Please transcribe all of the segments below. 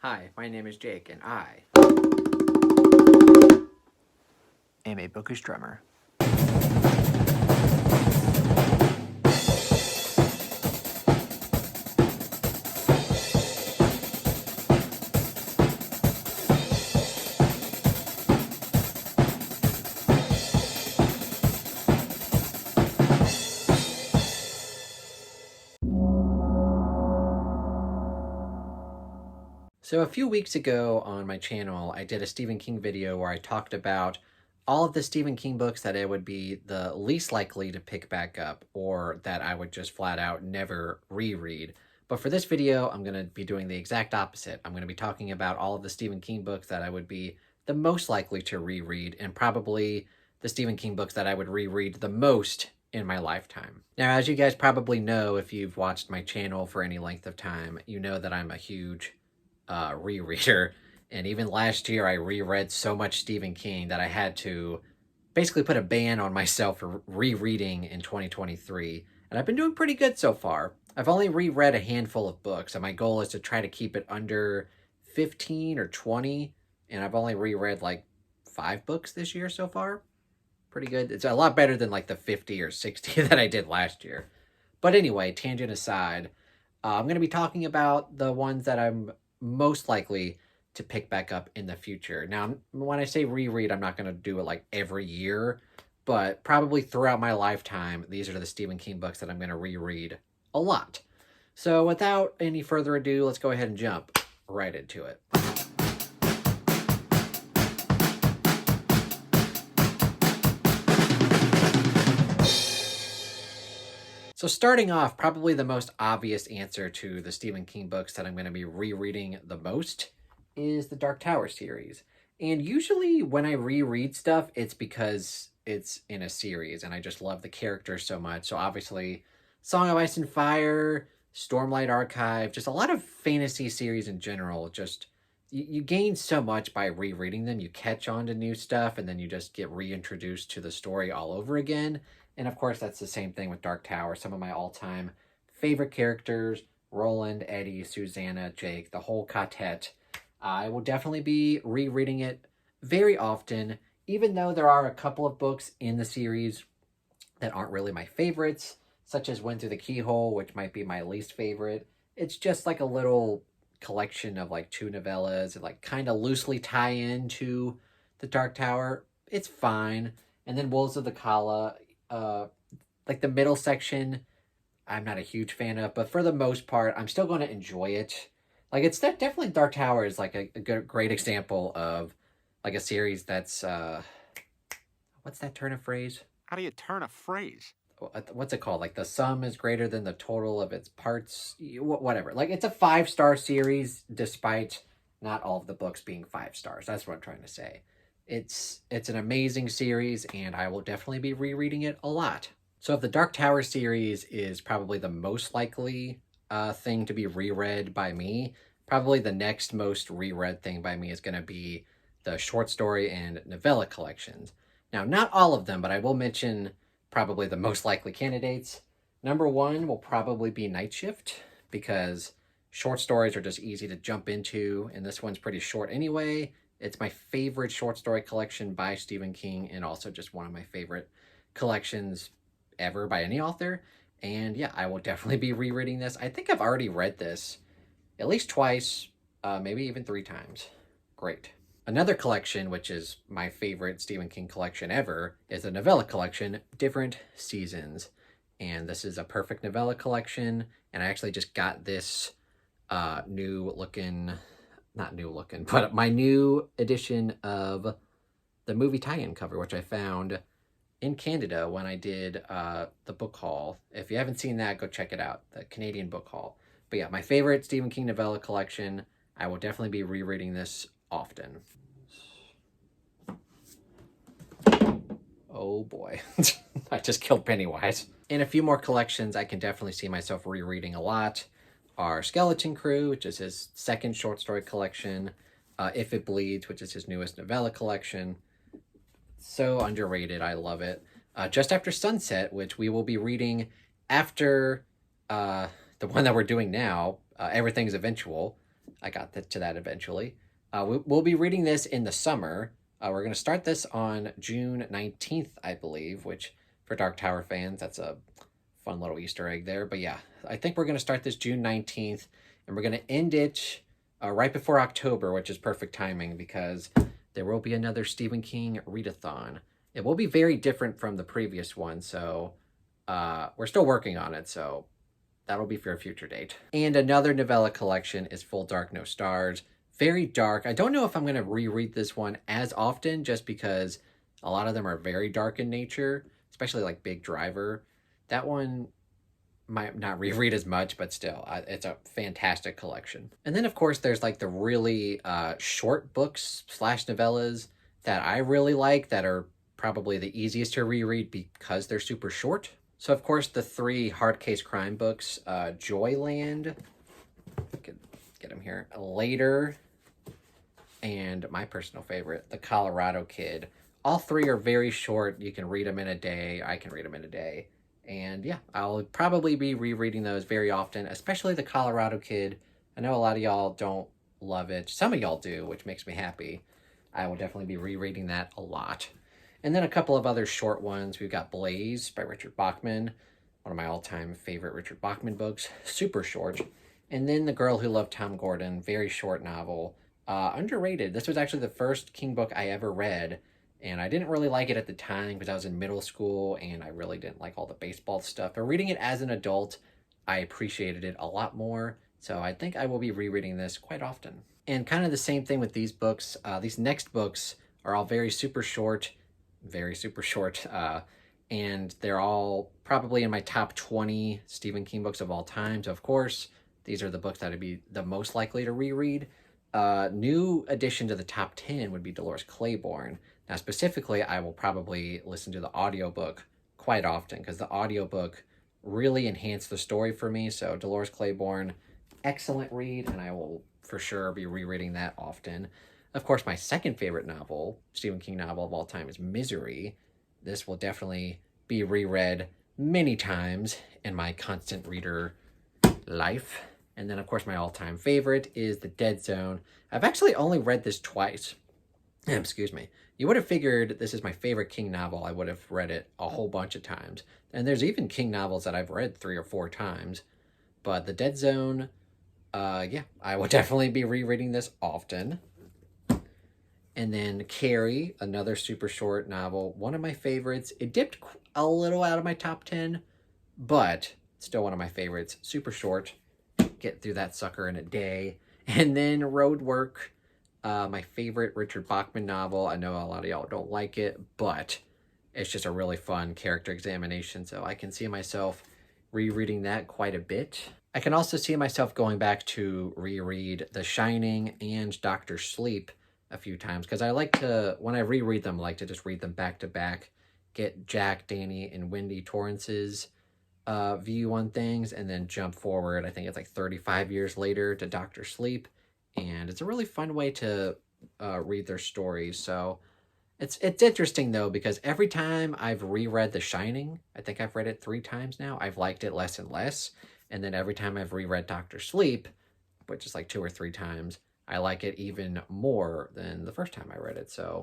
Hi, my name is Jake, and I am a bookish drummer. So a few weeks ago on my channel, I did a Stephen King video where I talked about all of the Stephen King books that I would be the least likely to pick back up or that I would just flat out never reread. But for this video, I'm going to be doing the exact opposite. I'm going to be talking about all of the Stephen King books that I would be the most likely to reread and probably the Stephen King books that I would reread the most in my lifetime. Now, as you guys probably know, if you've watched my channel for any length of time, you know that I'm a huge rereader, and even last year I reread so much Stephen King that I had to basically put a ban on myself for rereading in 2023, and I've been doing pretty good so far. I've only reread a handful of books, and my goal is to try to keep it under 15 or 20, and I've only reread like 5 books this year so far. Pretty good. It's a lot better than like the 50 or 60 that I did last year. But anyway, tangent aside, I'm going to be talking about the ones that I'm most likely to pick back up in the future. Now, when I say reread, I'm not going to do it like every year, but probably throughout my lifetime, these are the Stephen King books that I'm going to reread a lot. So without any further ado, let's go ahead and jump right into it. So starting off, probably the most obvious answer to the Stephen King books that I'm going to be rereading the most is the Dark Tower series. And usually when I reread stuff, it's because it's in a series and I just love the characters so much. So obviously Song of Ice and Fire, Stormlight Archive, just a lot of fantasy series in general. Just you gain so much by rereading them. You catch on to new stuff and then you just get reintroduced to the story all over again. And of course, that's the same thing with Dark Tower. Some of my all-time favorite characters, Roland, Eddie, Susanna, Jake, the whole quartet. I will definitely be rereading it very often, even though there are a couple of books in the series that aren't really my favorites, such as Wind Through the Keyhole, which might be my least favorite. It's just like a little collection of like 2 novellas that like kind of loosely tie into the Dark Tower. It's fine. And then Wolves of the Kala, like the middle section, I'm not a huge fan of, but for the most part, I'm still going to enjoy it. Like, it's definitely Dark Tower is like a great example of like a series that's, what's that turn of phrase? How do you turn a phrase? What's it called? Like the sum is greater than the total of its parts, whatever. Like, it's a 5-star series, despite not all of the books being 5 stars. That's what I'm trying to say. It's an amazing series, and I will definitely be rereading it a lot. So if the Dark Tower series is probably the most likely thing to be reread by me, probably the next most reread thing by me is going to be the short story and novella collections. Now, not all of them, but I will mention probably the most likely candidates. Number 1 will probably be Night Shift, because short stories are just easy to jump into, and this one's pretty short anyway. It's my favorite short story collection by Stephen King, and also just one of my favorite collections ever by any author. And yeah, I will definitely be rereading this. I think I've already read this at least twice, maybe even 3 times. Great. Another collection, which is my favorite Stephen King collection ever, is a novella collection, Different Seasons. And this is a perfect novella collection, and I actually just got this new looking, not new looking, but my new edition of the movie tie-in cover, which I found in Canada when I did the book haul. If you haven't seen that, go check it out, the Canadian book haul. But yeah, my favorite Stephen King novella collection. I will definitely be rereading this often. Oh boy, I just killed Pennywise. And a few more collections I can definitely see myself rereading a lot are Skeleton Crew, which is his second short story collection, If It Bleeds, which is his newest novella collection. So underrated, I love it. Just After Sunset, which we will be reading after the one that we're doing now, Everything's Eventual. I got to that eventually. We'll be reading this in the summer. We're going to start this on June 19th, I believe, which for Dark Tower fans, that's a fun little Easter egg there. But yeah, I think we're going to start this June 19th, and we're going to end it right before October, which is perfect timing because there will be another Stephen King readathon. It will be very different from the previous one, so we're still working on it, so that'll be for a future date. And another novella collection is Full Dark No Stars. Very dark. I don't know if I'm going to reread this one as often just because a lot of them are very dark in nature, especially like Big Driver. That one might not reread as much, but still, it's a fantastic collection. And then, of course, there's like the really short books / novellas that I really like that are probably the easiest to reread because they're super short. So, of course, the 3 hard case crime books, Joyland, get them here, Later, and my personal favorite, The Colorado Kid. All 3 are very short. You can read them in a day. I can read them in a day. And yeah, I'll probably be rereading those very often, especially The Colorado Kid. I know a lot of y'all don't love it. Some of y'all do, which makes me happy. I will definitely be rereading that a lot. And then a couple of other short ones. We've got Blaze by Richard Bachman, one of my all-time favorite Richard Bachman books, super short. And then The Girl Who Loved Tom Gordon, very short novel, underrated. This was actually the first King book I ever read, and I didn't really like it at the time because I was in middle school and I really didn't like all the baseball stuff. But reading it as an adult, I appreciated it a lot more. So I think I will be rereading this quite often. And kind of the same thing with these books. These next books are all very super short, and they're all probably in my top 20 Stephen King books of all time. So of course, these are the books that I'd be the most likely to reread. New addition to the top 10 would be Dolores Claiborne. Now, specifically, I will probably listen to the audiobook quite often because the audiobook really enhanced the story for me. So Dolores Claiborne, excellent read, and I will for sure be rereading that often. Of course, my second favorite novel, Stephen King novel of all time, is Misery. This will definitely be reread many times in my constant reader life. And then, of course, my all-time favorite is The Dead Zone. I've actually only read this twice. Excuse me. You would have figured this is my favorite King novel. I would have read it a whole bunch of times. And there's even King novels that I've read 3 or 4 times. But The Dead Zone, yeah, I will definitely be rereading this often. And then Carrie, another super short novel, one of my favorites. It dipped a little out of my top 10, but still one of my favorites. Super short. Get through that sucker in a day. And then Roadwork, my favorite Richard Bachman novel. I know a lot of y'all don't like it, but it's just a really fun character examination, so I can see myself rereading that quite a bit. I can also see myself going back to reread The Shining and Doctor Sleep a few times, because I like to, when I reread them, I like to just read them back to back, get Jack, Danny, and Wendy Torrance's view on things, and then jump forward, I think it's like 35 years later, to Doctor Sleep, and it's a really fun way to read their stories. So it's interesting though, because every time I've reread The Shining, I think I've read it 3 times now, I've liked it less and less, and then every time I've reread Doctor Sleep, which is like 2 or 3 times, I like it even more than the first time I read it. So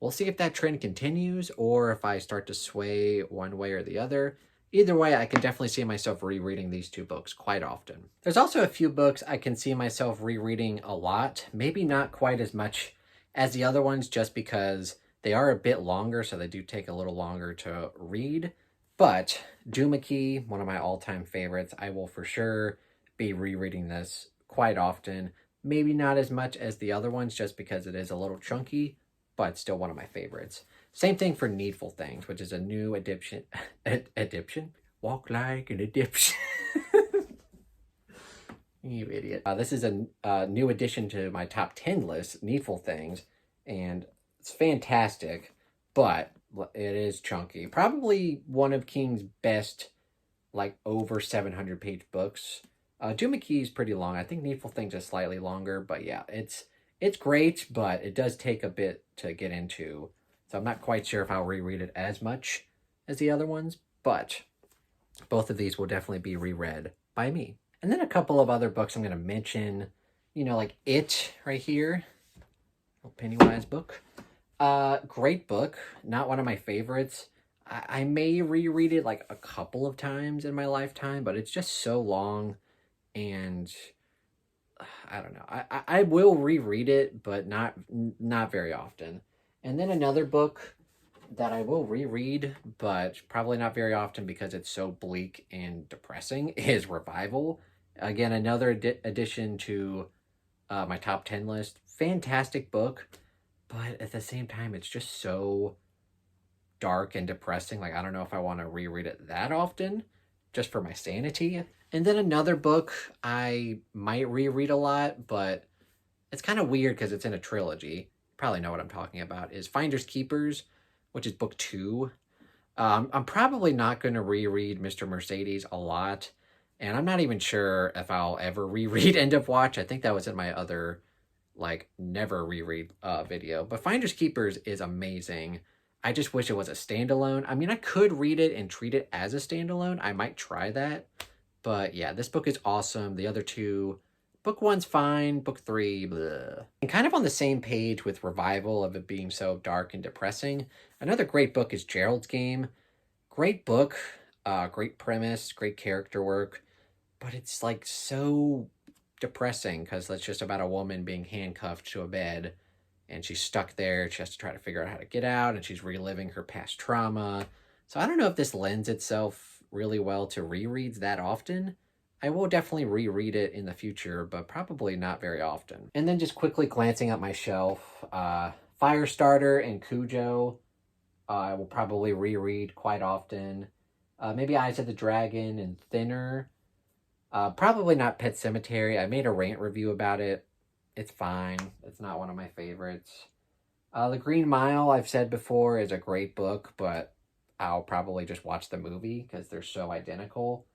we'll see if that trend continues or if I start to sway one way or the other. Either way, I can definitely see myself rereading these 2 books quite often. There's also a few books I can see myself rereading a lot, maybe not quite as much as the other ones, just because they are a bit longer, so they do take a little longer to read. But Doomickey, one of my all-time favorites, I will for sure be rereading this quite often. Maybe not as much as the other ones, just because it is a little chunky, but still one of my favorites. Same thing for Needful Things, which is a new addition. Addition? Walk like an addiction. You idiot. This is a new addition to my top 10 list, Needful Things, and it's fantastic, but it is chunky. Probably one of King's best, like, over 700-page books. Doomickey is pretty long. I think Needful Things is slightly longer, but yeah, it's great, but it does take a bit to get into. So I'm not quite sure if I'll reread it as much as the other ones, but both of these will definitely be reread by me. And then a couple of other books I'm going to mention. like It right here. Pennywise book. Great book. Not one of my favorites. I may reread it like a couple of times in my lifetime, but it's just so long, and I don't know. I will reread it, but not very often. And then another book that I will reread, but probably not very often because it's so bleak and depressing, is Revival. Again, another addition to my top 10 list. Fantastic book, but at the same time, it's just so dark and depressing. Like, I don't know if I want to reread it that often, just for my sanity. And then another book I might reread a lot, but it's kind of weird because it's in a trilogy. You probably know what I'm talking about, is Finders Keepers, which is book 2. I'm probably not going to reread Mr. Mercedes a lot, and I'm not even sure if I'll ever reread End of Watch. I think that was in my other, like, never reread video. But Finders Keepers is amazing. I just wish it was a standalone. I mean, I could read it and treat it as a standalone. I might try that. But yeah, this book is awesome. The other two, book 1's fine. Book 3, bleh. And kind of on the same page with Revival of it being so dark and depressing, another great book is Gerald's Game. Great book, great premise, great character work, but it's like so depressing because it's just about a woman being handcuffed to a bed, and she's stuck there. She has to try to figure out how to get out, and she's reliving her past trauma. So I don't know if this lends itself really well to rereads that often. I will definitely reread it in the future, but probably not very often. And then just quickly glancing at my shelf, Firestarter and Cujo, I will probably reread quite often. Maybe Eyes of the Dragon and Thinner. Probably not Pet Sematary. I made a rant review about it. It's fine. It's not one of my favorites. The Green Mile, I've said before, is a great book, but I'll probably just watch the movie because they're so identical.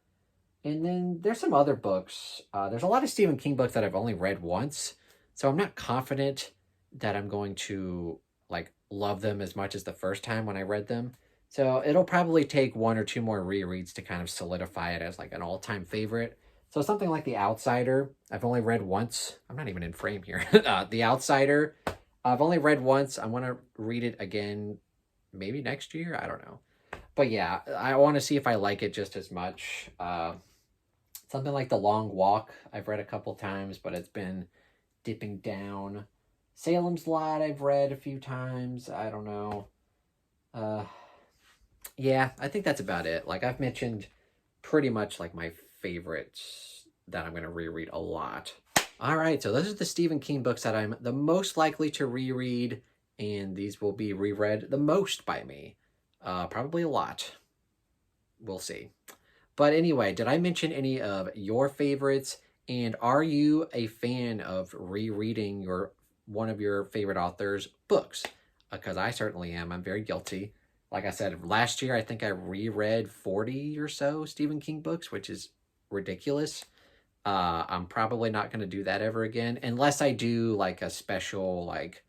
And then there's some other books. There's a lot of Stephen King books that I've only read once, so I'm not confident that I'm going to like love them as much as the first time when I read them. So it'll probably take 1 or 2 more rereads to kind of solidify it as like an all-time favorite. So something like The Outsider, I've only read once. I'm not even in frame here. The Outsider, I've only read once. I want to read it again maybe next year. I don't know. But yeah, I want to see if I like it just as much. Something like The Long Walk, I've read a couple times, but it's been dipping down. Salem's Lot, I've read a few times. I don't know. Yeah, I think that's about it. Like, I've mentioned pretty much like my favorites that I'm going to reread a lot. All right, so those are the Stephen King books that I'm the most likely to reread, and these will be reread the most by me. Probably a lot. We'll see. But anyway, did I mention any of your favorites? And are you a fan of rereading one of your favorite authors' books? Because I certainly am. I'm very guilty. Like I said, last year, I think I reread 40 or so Stephen King books, which is ridiculous. I'm probably not going to do that ever again, unless I do like a special, like,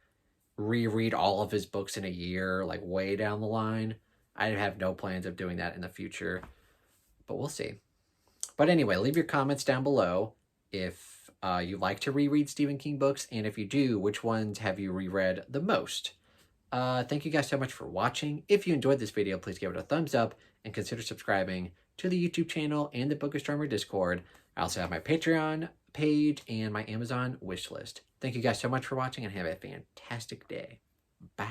reread all of his books in a year, like way down the line. I have no plans of doing that in the future, but we'll see. But anyway, leave your comments down below if you like to reread Stephen King books, and if you do, which ones have you reread the most? Thank you guys so much for watching. If you enjoyed this video, please give it a thumbs up and consider subscribing to the YouTube channel and the Book Astronomer Discord. I also have my Patreon page and my Amazon wish list. Thank you guys so much for watching, and have a fantastic day. Bye.